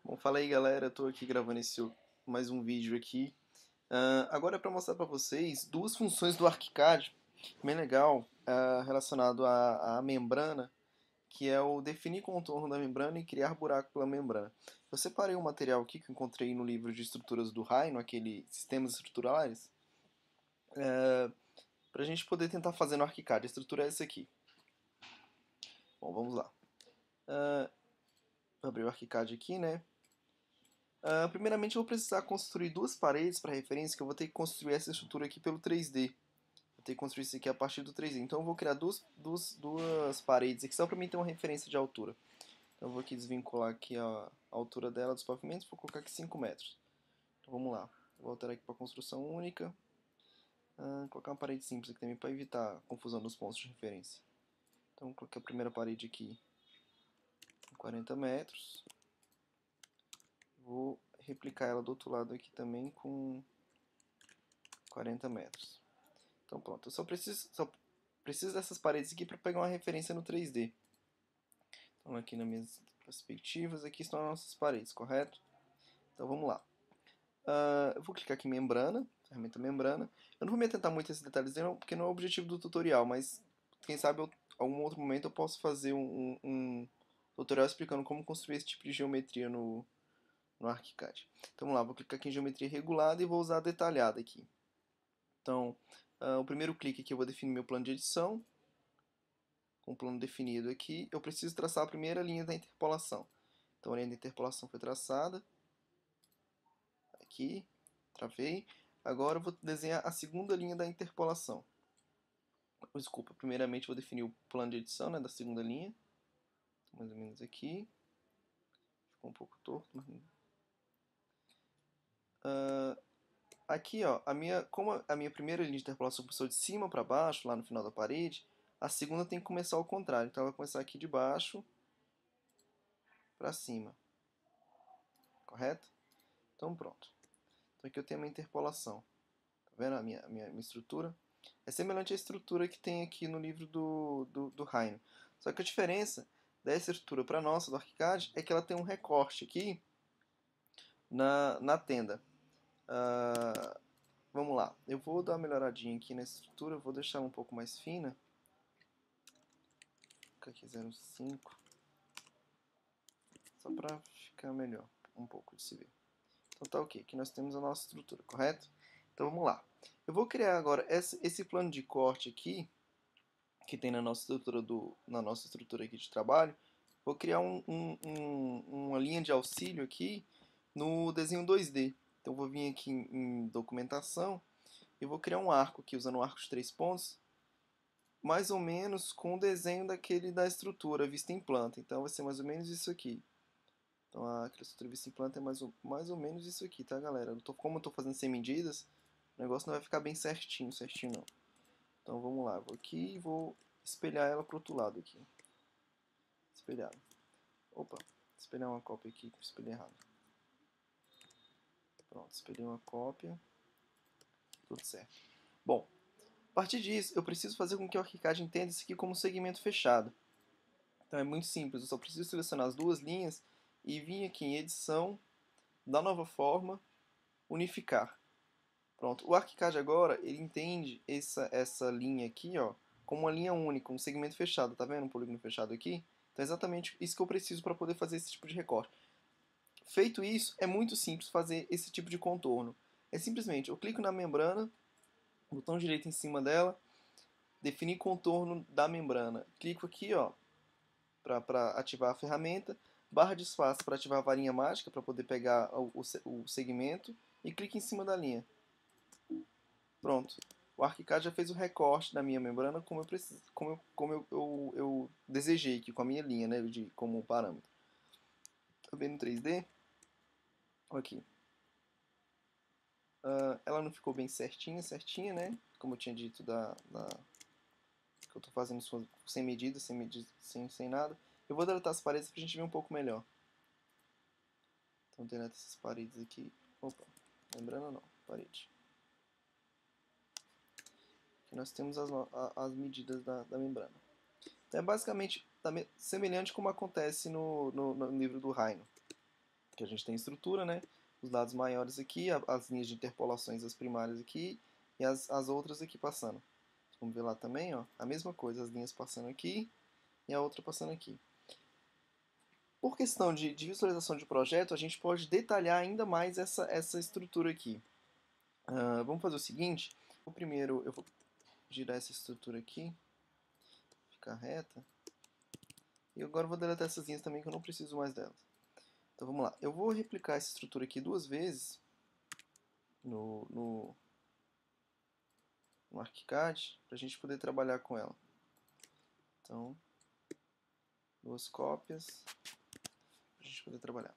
Bom, fala aí galera, eu tô aqui gravando mais um vídeo aqui. Agora é para mostrar para vocês duas funções do ArchiCAD, bem legal, relacionado à membrana, que é o definir contorno da membrana e criar buraco pela membrana. Eu separei um material aqui que eu encontrei no livro de estruturas do Rhino, aquele Sistemas Estruturais, para a gente poder tentar fazer no ArchiCAD. A estrutura é essa aqui. Bom, vamos lá. Vou abrir o ArchiCAD aqui, né? Primeiramente eu vou precisar construir duas paredes para referência, que eu vou ter que construir essa estrutura aqui pelo 3D. Vou ter que construir isso aqui a partir do 3D. Então eu vou criar duas paredes aqui só para mim ter uma referência de altura. Então eu vou aqui desvincular aqui a altura dela dos pavimentos, vou colocar aqui 5 metros. Então vamos lá. Vou alterar aqui para construção única. Colocar uma parede simples aqui também para evitar confusão dos pontos de referência. Então coloquei a primeira parede aqui com 40 metros. Vou replicar ela do outro lado aqui também com 40 metros. Então pronto, eu só preciso dessas paredes aqui para pegar uma referência no 3D. Então aqui nas minhas perspectivas, aqui estão as nossas paredes, correto? Então vamos lá. Eu vou clicar aqui em membrana, ferramenta membrana. Eu não vou me atentar muito a esses detalhes não, porque não é o objetivo do tutorial, mas quem sabe em algum outro momento eu posso fazer um tutorial explicando como construir esse tipo de geometria no ArchiCAD. Então vamos lá, vou clicar aqui em geometria regulada e vou usar a detalhada aqui. Então, o primeiro clique aqui eu vou definir meu plano de edição. Com o plano definido aqui, eu preciso traçar a primeira linha da interpolação. Então a linha da interpolação foi traçada. Aqui, travei. Agora eu vou desenhar a segunda linha da interpolação. Desculpa, primeiramente eu vou definir o plano de edição, né, da segunda linha. Mais ou menos aqui. Ficou um pouco torto, mas... Aqui, ó, como a minha primeira linha de interpolação começou de cima para baixo, lá no final da parede, a segunda tem que começar ao contrário. Então ela vai começar aqui de baixo para cima. Correto? Então pronto. Então aqui eu tenho a minha interpolação. Tá vendo a minha estrutura? É semelhante à estrutura que tem aqui no livro do Heine. Só que a diferença dessa estrutura para a nossa, do ArchiCAD, é que ela tem um recorte aqui na tenda. Vamos lá. Eu vou dar uma melhoradinha aqui na estrutura. Vou deixar ela um pouco mais fina. Vou colocar aqui 0,5. Só para ficar melhor um pouco de se ver. Então tá ok. Aqui nós temos a nossa estrutura, correto? Então vamos lá. Eu vou criar agora esse plano de corte aqui, que tem na nossa estrutura aqui de trabalho. Vou criar uma linha de auxílio aqui no desenho 2D. Então vou vir aqui em documentação e vou criar um arco aqui, usando um arco de 3 pontos, mais ou menos com o desenho da estrutura vista em planta. Então vai ser mais ou menos isso aqui. Então a estrutura vista em planta é mais ou menos isso aqui, tá galera? Como eu estou fazendo sem medidas, o negócio não vai ficar bem certinho não. Então vamos lá, vou aqui e vou espelhar ela para o outro lado aqui. Espelhado. Opa, espelhar uma cópia aqui, espelhei errado. Pronto, espelhei uma cópia. Tudo certo. Bom, a partir disso, eu preciso fazer com que o ArchiCAD entenda isso aqui como um segmento fechado. Então é muito simples, eu só preciso selecionar as duas linhas e vir aqui em edição, da nova forma, unificar. Pronto, o ArchiCAD agora, ele entende essa linha aqui, ó, como uma linha única, um segmento fechado, tá vendo um polígono fechado aqui? Então é exatamente isso que eu preciso para poder fazer esse tipo de recorte. Feito isso, é muito simples fazer esse tipo de contorno. É simplesmente, eu clico na membrana, botão direito em cima dela, definir contorno da membrana. Clico aqui, ó, para ativar a ferramenta, barra de espaço para ativar a varinha mágica, para poder pegar o segmento, e clique em cima da linha. Pronto. O ArchiCAD já fez o recorte da minha membrana como eu preciso, como eu desejei aqui, com a minha linha, né, como parâmetro. Tá vendo no 3D? Aqui. Ela não ficou bem certinha, né? Como eu tinha dito que eu estou fazendo sem medida, sem nada. Eu vou deletar as paredes para a gente ver um pouco melhor. Então deleta essas paredes aqui. Opa, membrana não, parede. Aqui nós temos as medidas da membrana. Então é basicamente semelhante como acontece no livro do Rhino. que a gente tem estrutura, né? Os lados maiores aqui, as linhas de interpolações, as primárias aqui, e as outras aqui passando. Vamos ver lá também, ó, a mesma coisa, as linhas passando aqui e a outra passando aqui. Por questão de visualização de projeto, a gente pode detalhar ainda mais essa estrutura aqui. Vamos fazer o seguinte, primeiro eu vou girar essa estrutura aqui, ficar reta, e agora eu vou deletar essas linhas também que eu não preciso mais delas. Então vamos lá, eu vou replicar essa estrutura aqui 2 vezes no ArchiCAD para a gente poder trabalhar com ela. Então, 2 cópias para a gente poder trabalhar.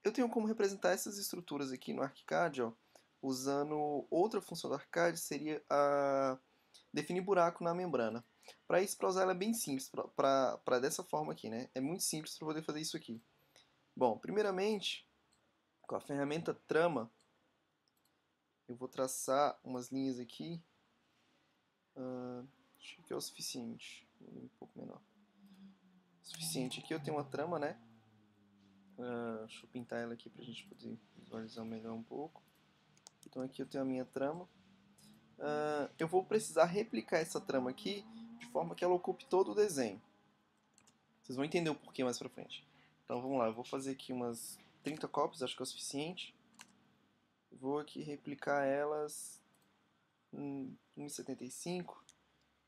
Eu tenho como representar essas estruturas aqui no ArchiCAD, ó, usando outra função do ArchiCAD, seria definir buraco na membrana. Para isso, para usar ela é bem simples, para dessa forma aqui, né? É muito simples para poder fazer isso aqui. Bom, primeiramente, com a ferramenta Trama, eu vou traçar umas linhas aqui. Acho que é o suficiente. Um pouco menor. O suficiente. Aqui eu tenho uma trama, né? Deixa eu pintar ela aqui para a gente poder visualizar melhor um pouco. Então aqui eu tenho a minha trama. Eu vou precisar replicar essa trama aqui de forma que ela ocupe todo o desenho. Vocês vão entender o porquê mais pra frente. Então vamos lá, eu vou fazer aqui umas 30 cópias, acho que é o suficiente. Vou aqui replicar elas em 1,75.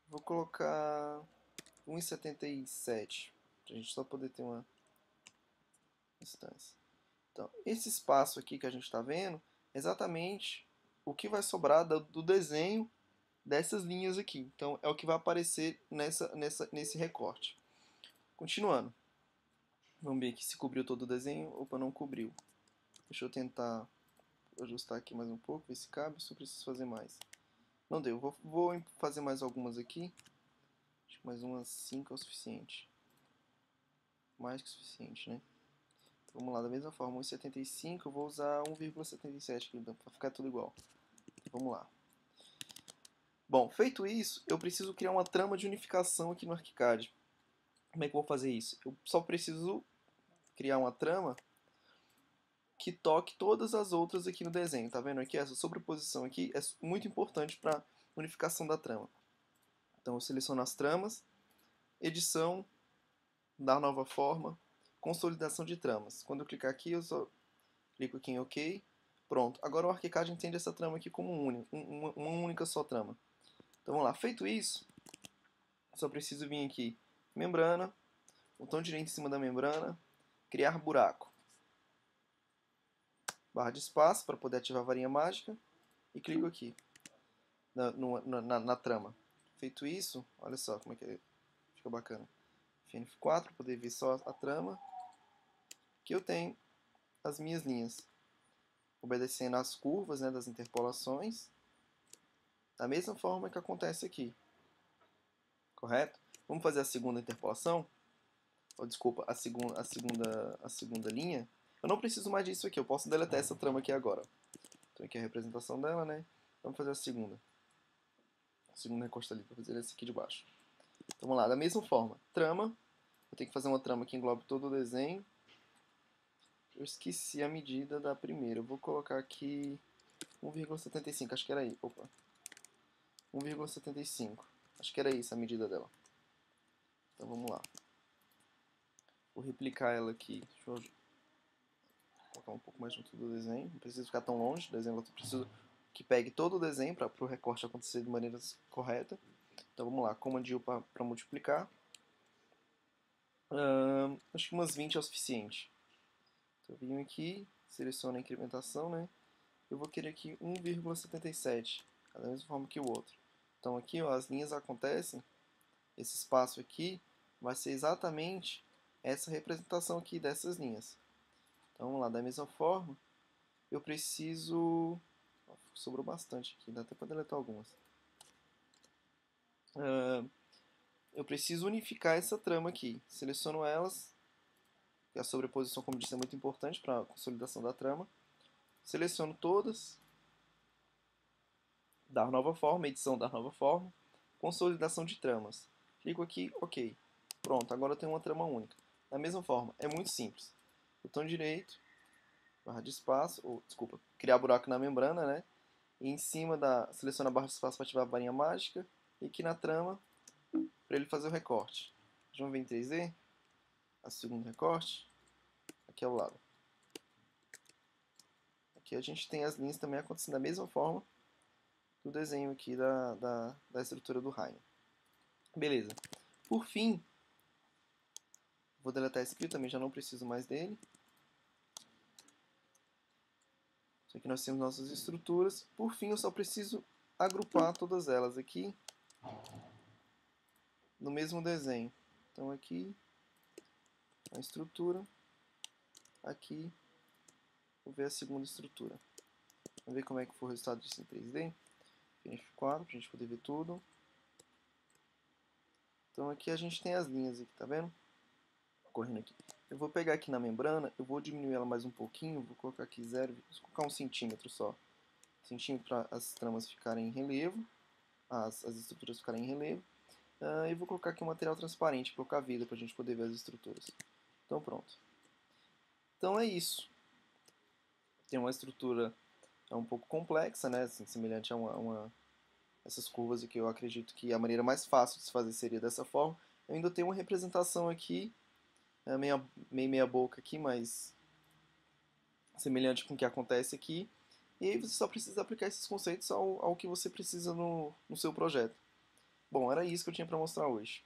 Vou colocar 1,77, pra gente só poder ter uma distância. Então, esse espaço aqui que a gente está vendo é exatamente o que vai sobrar do desenho dessas linhas aqui. Então, é o que vai aparecer nesse recorte. Continuando. Vamos ver aqui se cobriu todo o desenho. Opa, não cobriu. Deixa eu tentar ajustar aqui mais um pouco, ver se cabe, se eu preciso fazer mais. Não deu. Vou fazer mais algumas aqui. Acho que mais umas 5 é o suficiente. Mais que o suficiente, né? Vamos lá, da mesma forma, 1,75, eu vou usar 1,77 aqui, para ficar tudo igual. Vamos lá. Bom, feito isso, eu preciso criar uma trama de unificação aqui no ArchiCAD. Como é que eu vou fazer isso? Eu só preciso criar uma trama que toque todas as outras aqui no desenho. Tá vendo aqui? Essa sobreposição aqui é muito importante para unificação da trama. Então eu seleciono as tramas, edição, dar nova forma, consolidação de tramas. Quando eu clicar aqui, eu só clico aqui em OK. Pronto. Agora o ArchiCAD entende essa trama aqui como uma única só trama. Então vamos lá. Feito isso, só preciso vir aqui, membrana, botão direito em cima da membrana, criar buraco. Barra de espaço para poder ativar a varinha mágica e clico aqui na trama. Feito isso, olha só como é que fica bacana. FNF4 para poder ver só a trama. Aqui eu tenho as minhas linhas, obedecendo às curvas, né, das interpolações, da mesma forma que acontece aqui. Correto? Vamos fazer a segunda interpolação? Ou, desculpa, a segunda linha. Eu não preciso mais disso aqui, eu posso deletar essa trama aqui agora. Então aqui é a representação dela, né? Vamos fazer a segunda. A segunda recosta ali para fazer essa aqui de baixo. Então, vamos lá, da mesma forma. Trama. Eu tenho que fazer uma trama que englobe todo o desenho. Eu esqueci a medida da primeira. Eu vou colocar aqui 1,75, acho que era aí. Opa. 1,75. Acho que era isso a medida dela. Então vamos lá. Vou replicar ela aqui. Deixa eu colocar um pouco mais junto do desenho. Não precisa ficar tão longe do desenho. Eu preciso que pegue todo o desenho para o recorte acontecer de maneira correta. Então vamos lá. Command U para multiplicar. Acho que umas 20 é o suficiente. Então eu venho aqui, seleciono a incrementação, né? Eu vou querer aqui 1,77, da mesma forma que o outro. Então aqui, ó, as linhas acontecem, esse espaço aqui vai ser exatamente essa representação aqui dessas linhas. Então vamos lá, da mesma forma, eu preciso... sobrou bastante aqui, dá até para deletar algumas. Eu preciso unificar essa trama aqui. Seleciono elas, e a sobreposição, como disse, é muito importante para a consolidação da trama. Seleciono todas, dar nova forma, edição, dar nova forma, consolidação de tramas. Clico aqui, OK. Pronto, agora eu tenho uma trama única. Da mesma forma, é muito simples. botão direito, barra de espaço, ou desculpa, criar buraco na membrana, né? E em cima seleciona a barra de espaço para ativar a varinha mágica, e aqui na trama, para ele fazer o recorte. Vamos ver em 3D, a segundo recorte, aqui ao lado. Aqui a gente tem as linhas também acontecendo da mesma forma do desenho aqui da estrutura do raio. Beleza. Por fim, vou deletar esse aqui, também já não preciso mais dele. Isso aqui nós temos nossas estruturas. Por fim, eu só preciso agrupar todas elas aqui no mesmo desenho. Então aqui, a estrutura, aqui, vou ver a segunda estrutura. Vamos ver como é que foi o resultado disso em 3D. Finish 4, para a gente poder ver tudo. Então aqui a gente tem as linhas aqui, tá vendo? Correndo aqui. Eu vou pegar aqui na membrana, eu vou diminuir ela mais um pouquinho, vou colocar aqui 0, vou colocar 1 centímetro só. Centímetro para as tramas ficarem em relevo, as estruturas ficarem em relevo. E vou colocar aqui um material transparente, colocar vida para a gente poder ver as estruturas. Então pronto. Então é isso. Tem uma estrutura um pouco complexa, né, assim, semelhante a essas curvas aqui. Eu acredito que a maneira mais fácil de se fazer seria dessa forma. Eu ainda tenho uma representação aqui, meio meia boca aqui, mas semelhante com o que acontece aqui. E aí você só precisa aplicar esses conceitos ao que você precisa no seu projeto. Bom, era isso que eu tinha para mostrar hoje.